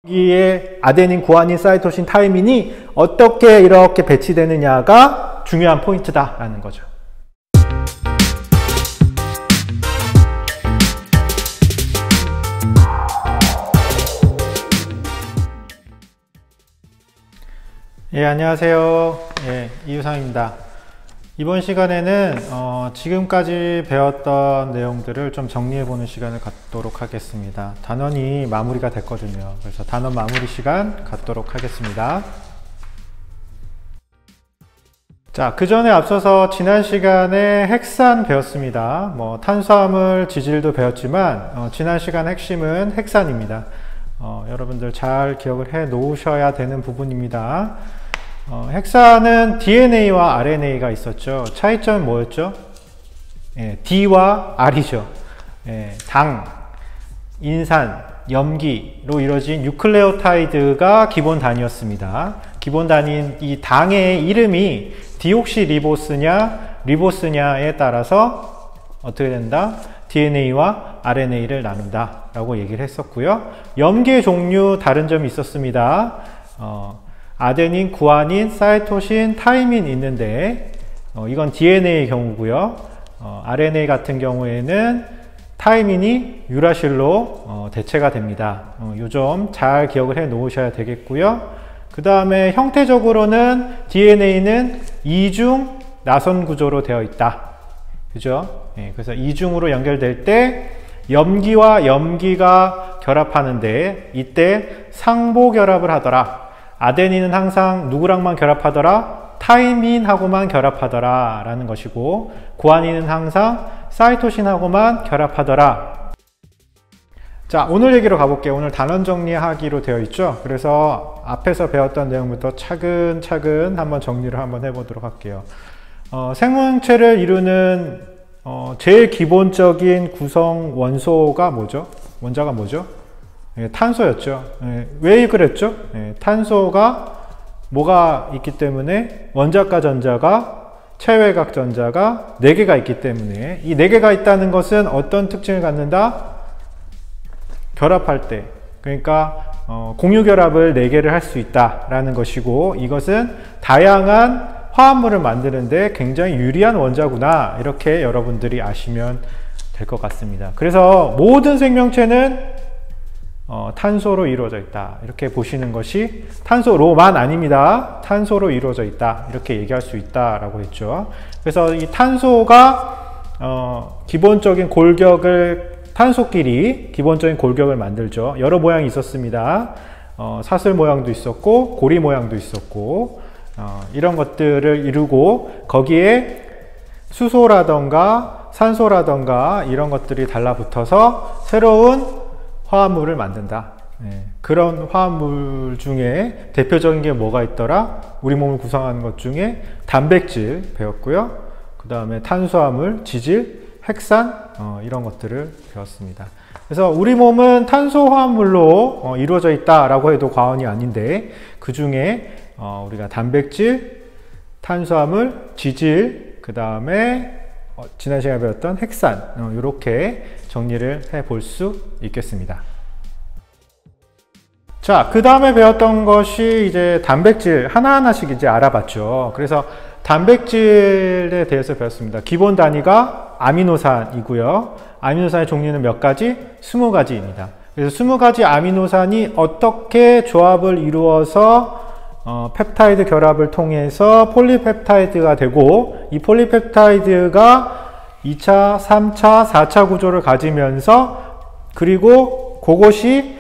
여기에 아데닌, 구아닌, 사이토신, 타이민이 어떻게 이렇게 배치되느냐가 중요한 포인트다라는 거죠. 예, 안녕하세요. 예, 이유상입니다. 이번 시간에는 지금까지 배웠던 내용들을 좀 정리해보는 시간을 갖도록 하겠습니다. 단원이 마무리가 됐거든요. 그래서 단원 마무리 시간 갖도록 하겠습니다. 자, 그 전에 앞서서 지난 시간에 헥산 배웠습니다. 탄수화물 지질도 배웠지만 지난 시간 핵심은 헥산입니다. 여러분들 잘 기억을 해 놓으셔야 되는 부분입니다. 헥산은 DNA와 RNA가 있었죠. 차이점은 뭐였죠? 예, D와 R이죠. 예, 당, 인산, 염기로 이루어진 뉴클레오타이드가 기본 단위였습니다. 기본 단위인 이 당의 이름이 디옥시리보스냐 리보스냐에 따라서 어떻게 된다? DNA와 RNA를 나눈다 라고 얘기를 했었고요. 염기의 종류 다른 점이 있었습니다. 아데닌, 구아닌, 사이토신, 타이민 있는데 이건 DNA의 경우고요. RNA 같은 경우에는 타이민이 유라실로 대체가 됩니다. 요 점 잘 기억을 해 놓으셔야 되겠고요. 그 다음에 형태적으로는 DNA는 이중 나선 구조로 되어 있다. 그죠? 그래서 이중으로 연결될 때 염기와 염기가 결합하는데 이때 상보 결합을 하더라. 아데닌은 항상 누구랑만 결합하더라? 타이민하고만 결합하더라 라는 것이고, 구아닌은 항상 사이토신하고만 결합하더라. 자, 오늘 얘기로 가볼게요. 오늘 단원 정리하기로 되어 있죠. 그래서 앞에서 배웠던 내용부터 차근차근 한번 정리를 한번 해보도록 할게요. 생명체를 이루는 제일 기본적인 구성 원소가 뭐죠? 원자가 뭐죠? 탄소였죠. 왜 그랬죠? 탄소가 뭐가 있기 때문에 원자과 전자가 체외각 전자가 4개가 있기 때문에 이 4개가 있다는 것은 어떤 특징을 갖는다? 결합할 때, 그러니까 공유결합을 4개를 할 수 있다라는 것이고, 이것은 다양한 화합물을 만드는데 굉장히 유리한 원자구나, 이렇게 여러분들이 아시면 될 것 같습니다. 그래서 모든 생명체는 탄소로 이루어져 있다, 이렇게 보시는 것이, 탄소로만 아닙니다. 탄소로 이루어져 있다, 이렇게 얘기할 수 있다라고 했죠. 그래서 이 탄소가 기본적인 골격을, 탄소끼리 기본적인 골격을 만들죠. 여러 모양이 있었습니다. 사슬 모양도 있었고 고리 모양도 있었고, 이런 것들을 이루고 거기에 수소라던가 산소라던가 이런 것들이 달라붙어서 새로운 화합물을 만든다. 그런 화합물 중에 대표적인 게 뭐가 있더라? 우리 몸을 구성하는 것 중에 단백질 배웠고요. 그 다음에 탄수화물, 지질, 헥산, 이런 것들을 배웠습니다. 그래서 우리 몸은 탄소 화합물로 이루어져 있다라고 해도 과언이 아닌데, 그 중에 우리가 단백질, 탄수화물, 지질, 그 다음에 지난 시간에 배웠던 헥산, 이렇게 정리를 해 볼 수 있겠습니다. 자, 그 다음에 배웠던 것이 이제 단백질 하나하나씩 이제 알아봤죠. 그래서 단백질에 대해서 배웠습니다. 기본 단위가 아미노산이고요. 아미노산의 종류는 몇 가지? 20가지입니다. 그래서 20가지 아미노산이 어떻게 조합을 이루어서 펩타이드 결합을 통해서 폴리펩타이드가 되고, 이 폴리펩타이드가 2차, 3차, 4차 구조를 가지면서, 그리고 그것이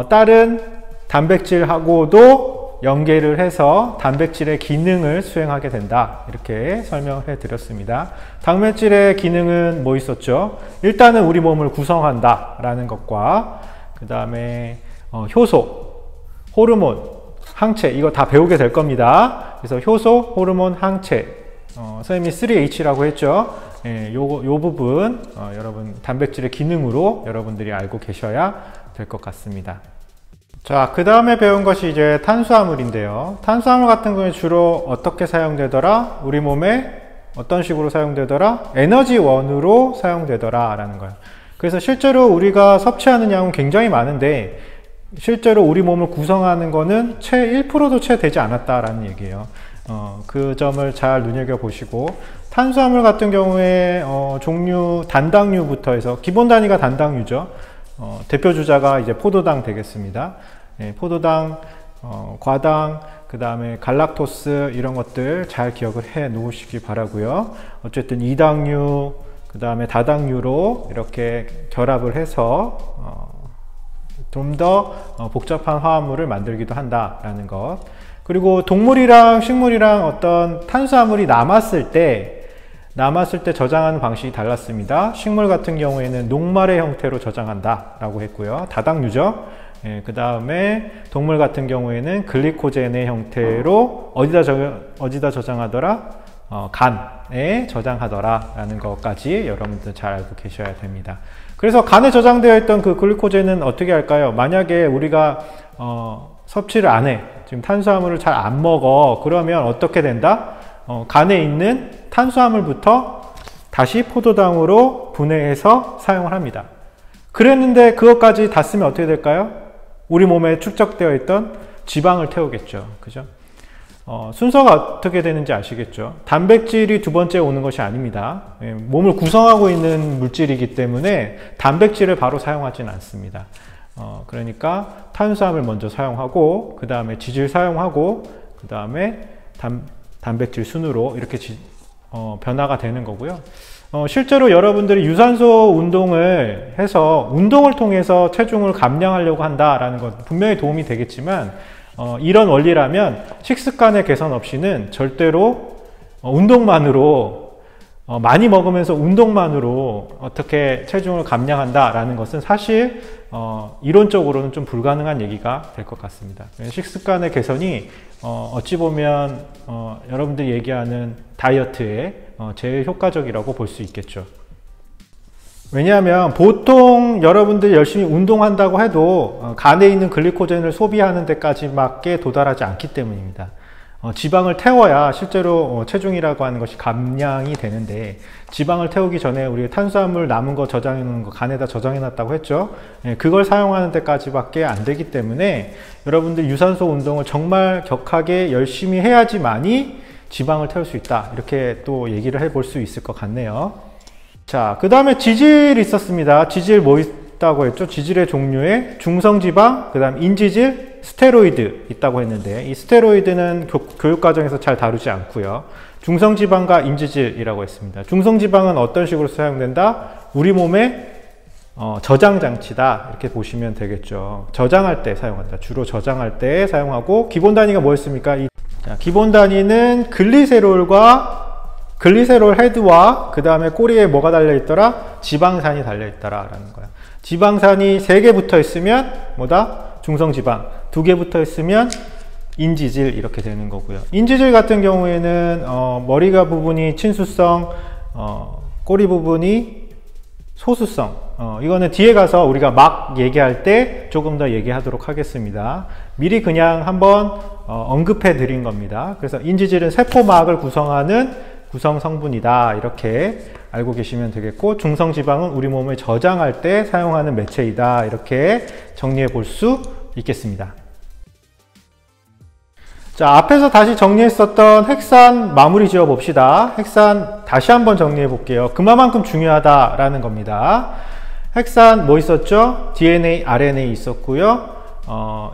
다른 단백질하고도 연계를 해서 단백질의 기능을 수행하게 된다, 이렇게 설명을 해 드렸습니다. 단백질의 기능은 뭐 있었죠? 일단은 우리 몸을 구성한다 라는 것과, 그 다음에 효소, 호르몬, 항체, 이거 다 배우게 될 겁니다. 그래서 효소, 호르몬, 항체, 선생님이 3H라고 했죠. 요 부분 여러분 단백질의 기능으로 여러분들이 알고 계셔야 될 것 같습니다. 자, 그 다음에 배운 것이 이제 탄수화물인데요. 탄수화물 같은 경우에 주로 어떻게 사용되더라? 우리 몸에 어떤 식으로 사용되더라? 에너지원으로 사용되더라 라는 거예요. 그래서 실제로 우리가 섭취하는 양은 굉장히 많은데 실제로 우리 몸을 구성하는 거는 채 1%도 채 되지 않았다라는 얘기예요. 그 점을 잘 눈여겨보시고, 탄수화물 같은 경우에 종류, 단당류부터 해서, 기본 단위가 단당류죠. 대표 주자가 이제 포도당 되겠습니다. 포도당, 과당, 그 다음에 갈락토스, 이런 것들 잘 기억을 해 놓으시기 바라고요. 어쨌든 이당류, 그 다음에 다당류로 이렇게 결합을 해서 좀 더 복잡한 화합물을 만들기도 한다라는 것. 그리고 동물이랑 식물이랑 어떤 탄수화물이 남았을 때 저장하는 방식이 달랐습니다. 식물 같은 경우에는 녹말의 형태로 저장한다 라고 했고요. 다당류죠. 그 다음에 동물 같은 경우에는 글리코젠의 형태로 어디다 저장하더라? 간에 저장하더라 라는 것까지 여러분들 잘 알고 계셔야 됩니다. 그래서 간에 저장되어 있던 그 글리코젠은 어떻게 할까요? 만약에 우리가 섭취를 안 해, 지금 탄수화물을 잘 안 먹어, 그러면 어떻게 된다? 간에 있는 탄수화물부터 다시 포도당으로 분해해서 사용을 합니다. 그랬는데 그것까지 다 쓰면 어떻게 될까요? 우리 몸에 축적되어 있던 지방을 태우겠죠. 그죠? 순서가 어떻게 되는지 아시겠죠? 단백질이 두 번째 오는 것이 아닙니다. 몸을 구성하고 있는 물질이기 때문에 단백질을 바로 사용하지는 않습니다. 그러니까 탄수화물 먼저 사용하고, 그 다음에 지질 사용하고, 그 다음에 단백질 순으로 이렇게 변화가 되는 거고요. 실제로 여러분들이 유산소 운동을 해서 운동을 통해서 체중을 감량하려고 한다라는 것 분명히 도움이 되겠지만, 이런 원리라면 식습관의 개선 없이는 절대로 운동만으로 많이 먹으면서 운동만으로 어떻게 체중을 감량한다라는 것은 사실 이론적으로는 좀 불가능한 얘기가 될 것 같습니다. 식습관의 개선이 어찌 보면 여러분들이 얘기하는 다이어트에 제일 효과적이라고 볼 수 있겠죠. 왜냐하면 보통 여러분들이 열심히 운동한다고 해도 간에 있는 글리코젠을 소비하는 데까지밖에 도달하지 않기 때문입니다. 지방을 태워야 실제로 체중이라고 하는 것이 감량이 되는데, 지방을 태우기 전에 우리가 탄수화물 남은 거 저장해 놓은 거 간에다 저장해 놨다고 했죠. 그걸 사용하는 데까지밖에 안 되기 때문에 여러분들 유산소 운동을 정말 격하게 열심히 해야지만이 지방을 태울 수 있다, 이렇게 또 얘기를 해볼 수 있을 것 같네요. 자, 그 다음에 지질이 있었습니다. 지질 뭐 있다고 했죠? 지질의 종류에 중성지방, 그 다음 인지질, 스테로이드 있다고 했는데, 이 스테로이드는 교육과정에서 잘 다루지 않고요. 중성지방과 인지질이라고 했습니다. 중성지방은 어떤 식으로 사용된다? 우리 몸의 저장장치다, 이렇게 보시면 되겠죠. 저장할 때 사용한다. 주로 저장할 때 사용하고, 기본 단위가 뭐였습니까? 자, 기본 단위는 글리세롤 헤드와 그 다음에 꼬리에 뭐가 달려있더라? 지방산이 달려있더라 라는 거야. 지방산이 3개 붙어 있으면 뭐다? 중성지방. 2개 붙어 있으면 인지질, 이렇게 되는 거고요. 인지질 같은 경우에는 머리가 부분이 친수성, 꼬리 부분이 소수성. 이거는 뒤에 가서 우리가 막 얘기할 때 조금 더 얘기하도록 하겠습니다. 미리 그냥 한번 언급해 드린 겁니다. 그래서 인지질은 세포막을 구성하는 구성 성분이다, 이렇게 알고 계시면 되겠고, 중성지방은 우리 몸에 저장할 때 사용하는 매체이다, 이렇게 정리해 볼 수 있겠습니다. 자, 앞에서 다시 정리했었던 핵산 마무리 지어 봅시다. 핵산 다시 한번 정리해 볼게요. 그만큼 중요하다라는 겁니다. 핵산 뭐 있었죠? DNA, RNA 있었고요.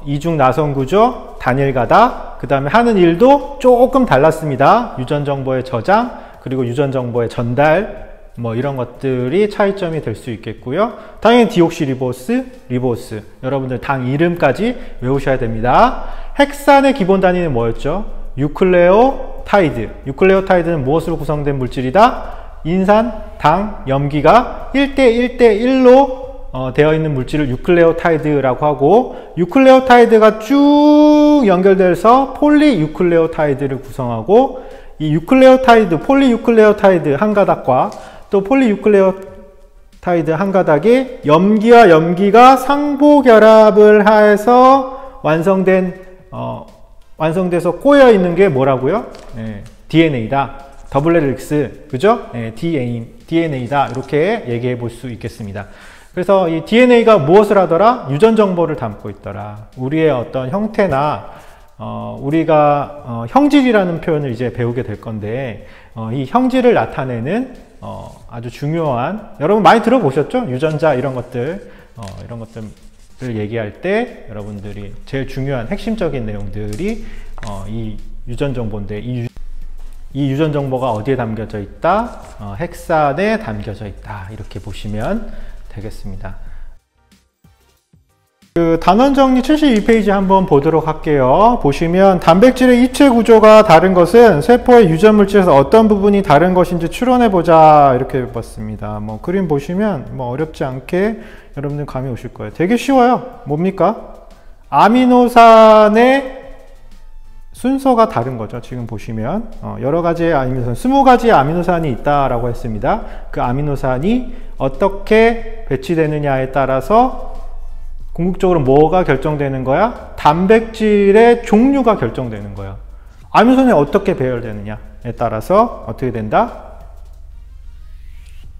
이중 나선 구조, 단일 가닥, 그 다음에 하는 일도 조금 달랐습니다. 유전 정보의 저장, 그리고 유전 정보의 전달, 뭐 이런 것들이 차이점이 될 수 있겠고요. 당연히 디옥시리보스, 리보스, 여러분들 당 이름까지 외우셔야 됩니다. 핵산의 기본 단위는 뭐였죠? 유클레오타이드. 유클레오타이드는 무엇으로 구성된 물질이다? 인산, 당, 염기가 1대1대1로 되어 있는 물질을 유클레오타이드라고 하고, 유클레오타이드가 쭉 연결돼서 폴리유클레오타이드를 구성하고, 이 유클레오타이드, 폴리유클레오타이드 한 가닥과 또 폴리유클레오타이드 한 가닥에 염기와 염기가 상보 결합을 해서 완성돼서 꼬여 있는 게 뭐라고요? DNA다. 더블 헬릭스, 그죠? DNA다. 이렇게 얘기해 볼 수 있겠습니다. 그래서 이 DNA가 무엇을 하더라? 유전 정보를 담고 있더라. 우리의 어떤 형태나 우리가 형질이라는 표현을 이제 배우게 될 건데 이 형질을 나타내는 아주 중요한, 여러분 많이 들어보셨죠? 유전자 이런 것들을 얘기할 때 여러분들이 제일 중요한 핵심적인 내용들이 이 유전 정보인데, 이 유전 정보가 어디에 담겨져 있다? 헥산에 담겨져 있다. 이렇게 보시면 되겠습니다. 그 단원 정리 72페이지 한번 보도록 할게요. 보시면 단백질의 입체 구조가 다른 것은 세포의 유전 물질에서 어떤 부분이 다른 것인지 추론해 보자, 이렇게 봤습니다. 뭐 그림 보시면 뭐 어렵지 않게 여러분들 감이 오실 거예요. 되게 쉬워요. 뭡니까? 아미노산의 순서가 다른 거죠. 지금 보시면 여러 가지의 아미노산, 20가지의 아미노산이 있다라고 했습니다. 그 아미노산이 어떻게 배치되느냐에 따라서 궁극적으로 뭐가 결정되는 거야? 단백질의 종류가 결정되는 거야. 아미노산이 어떻게 배열되느냐에 따라서 어떻게 된다?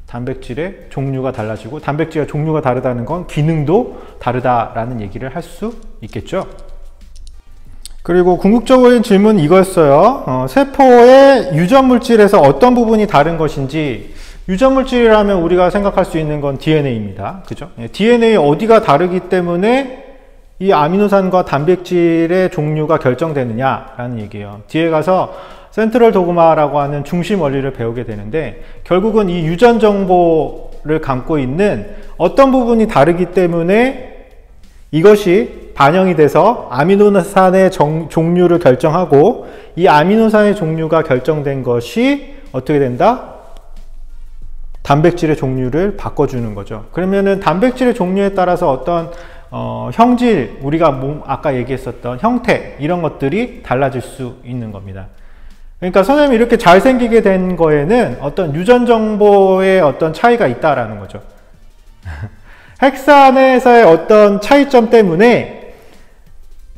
단백질의 종류가 달라지고, 단백질의 종류가 다르다는 건 기능도 다르다라는 얘기를 할 수 있겠죠. 그리고 궁극적인 질문은 이거였어요. 세포의 유전물질에서 어떤 부분이 다른 것인지. 유전물질이라면 우리가 생각할 수 있는 건 DNA입니다. 그죠? DNA 어디가 다르기 때문에 이 아미노산과 단백질의 종류가 결정되느냐라는 얘기예요. 뒤에 가서 센트럴 도그마라고 하는 중심 원리를 배우게 되는데, 결국은 이 유전 정보를 담고 있는 어떤 부분이 다르기 때문에 이것이 반영이 돼서 아미노산의 종류를 결정하고, 이 아미노산의 종류가 결정된 것이 어떻게 된다? 단백질의 종류를 바꿔주는 거죠. 그러면은 단백질의 종류에 따라서 어떤 형질, 우리가 아까 얘기했었던 형태, 이런 것들이 달라질 수 있는 겁니다. 그러니까 선생님이 이렇게 잘생기게 된 거에는 어떤 유전 정보의 어떤 차이가 있다라는 거죠. 헥산에서의 어떤 차이점 때문에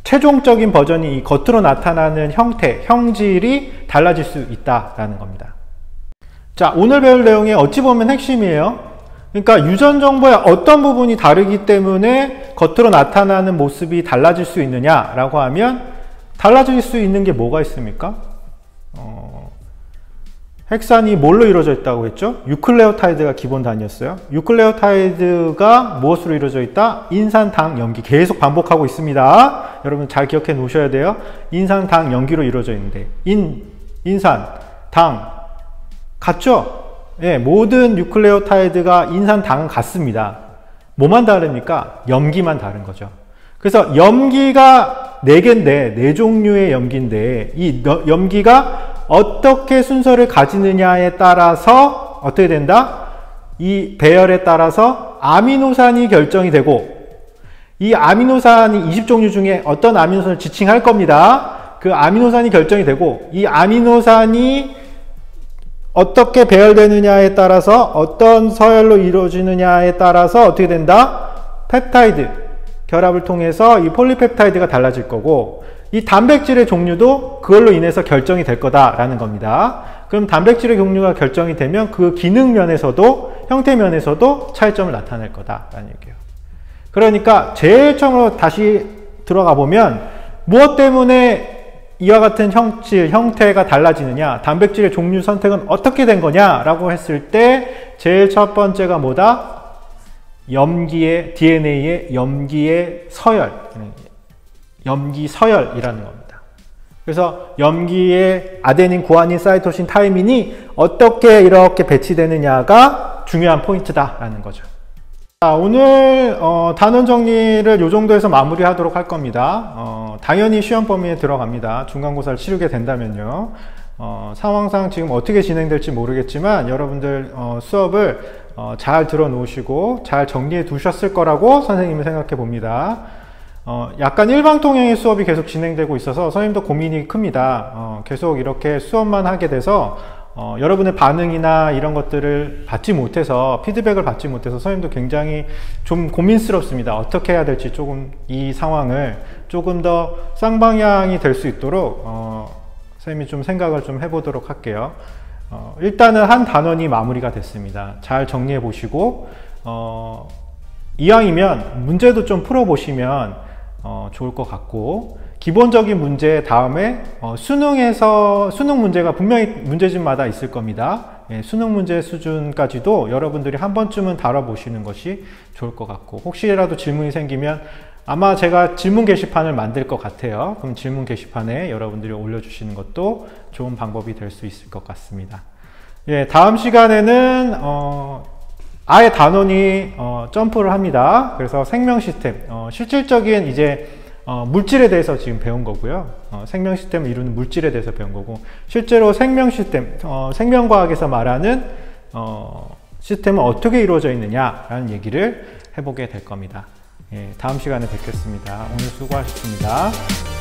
최종적인 버전이 이 겉으로 나타나는 형태, 형질이 달라질 수 있다라는 겁니다. 자, 오늘 배울 내용이 어찌 보면 핵심이에요. 그러니까 유전 정보의 어떤 부분이 다르기 때문에 겉으로 나타나는 모습이 달라질 수 있느냐라고 하면, 달라질 수 있는 게 뭐가 있습니까? 헥산이 뭘로 이루어져 있다고 했죠? 유클레오타이드가 기본 단위였어요. 유클레오타이드가 무엇으로 이루어져 있다? 인산, 당, 염기. 계속 반복하고 있습니다. 여러분 잘 기억해 놓으셔야 돼요. 인산, 당, 염기로 이루어져 있는데, 인산, 당 같죠? 예, 모든 유클레오타이드가 인산, 당은 같습니다. 뭐만 다릅니까? 염기만 다른 거죠. 그래서 염기가 4개인데, 4종류의 염기인데, 이 염기가 어떻게 순서를 가지느냐에 따라서 어떻게 된다? 이 배열에 따라서 아미노산이 결정이 되고, 이 아미노산이 20종류 중에 어떤 아미노산을 지칭할 겁니다. 그 아미노산이 결정이 되고, 이 아미노산이 어떻게 배열되느냐에 따라서, 어떤 서열로 이루어지느냐에 따라서 어떻게 된다? 펩타이드 결합을 통해서 이 폴리펩타이드가 달라질 거고, 이 단백질의 종류도 그걸로 인해서 결정이 될 거다라는 겁니다. 그럼 단백질의 종류가 결정이 되면 그 기능 면에서도, 형태 면에서도 차이점을 나타낼 거다라는 얘기예요. 그러니까 제일 처음으로 다시 들어가 보면, 무엇 때문에 이와 같은 형태가 달라지느냐, 단백질의 종류 선택은 어떻게 된 거냐 라고 했을 때 제일 첫 번째가 뭐다? DNA의 염기의 서열, 염기 서열이라는 겁니다. 그래서 염기의 아데닌, 구아닌, 사이토신, 타이민이 어떻게 이렇게 배치되느냐가 중요한 포인트다라는 거죠. 자, 오늘 단원 정리를 이 정도에서 마무리하도록 할 겁니다. 당연히 시험 범위에 들어갑니다. 중간고사를 치르게 된다면요. 상황상 지금 어떻게 진행될지 모르겠지만 여러분들 수업을 잘 들어 놓으시고 잘 정리해 두셨을 거라고 선생님은 생각해 봅니다. 약간 일방통행의 수업이 계속 진행되고 있어서 선생님도 고민이 큽니다. 계속 이렇게 수업만 하게 돼서 여러분의 반응이나 이런 것들을 받지 못해서, 피드백을 받지 못해서 선생님도 굉장히 좀 고민스럽습니다. 어떻게 해야 될지, 조금 이 상황을 조금 더 쌍방향이 될 수 있도록 선생님이 좀 생각을 좀 해보도록 할게요. 일단은 한 단원이 마무리가 됐습니다. 잘 정리해 보시고 이왕이면 문제도 좀 풀어보시면 좋을 것 같고, 기본적인 문제 다음에 수능 문제가 분명히 문제집마다 있을 겁니다. 예, 수능 문제 수준까지도 여러분들이 한 번쯤은 다뤄보시는 것이 좋을 것 같고, 혹시라도 질문이 생기면 아마 제가 질문 게시판을 만들 것 같아요. 그럼 질문 게시판에 여러분들이 올려주시는 것도 좋은 방법이 될 수 있을 것 같습니다. 예, 다음 시간에는 아예 단원이 점프를 합니다. 그래서 생명 시스템, 실질적인 이제 물질에 대해서 지금 배운 거고요. 생명 시스템을 이루는 물질에 대해서 배운 거고, 실제로 생명 시스템, 생명과학에서 말하는 시스템은 어떻게 이루어져 있느냐라는 얘기를 해보게 될 겁니다. 예, 다음 시간에 뵙겠습니다. 오늘 수고하셨습니다.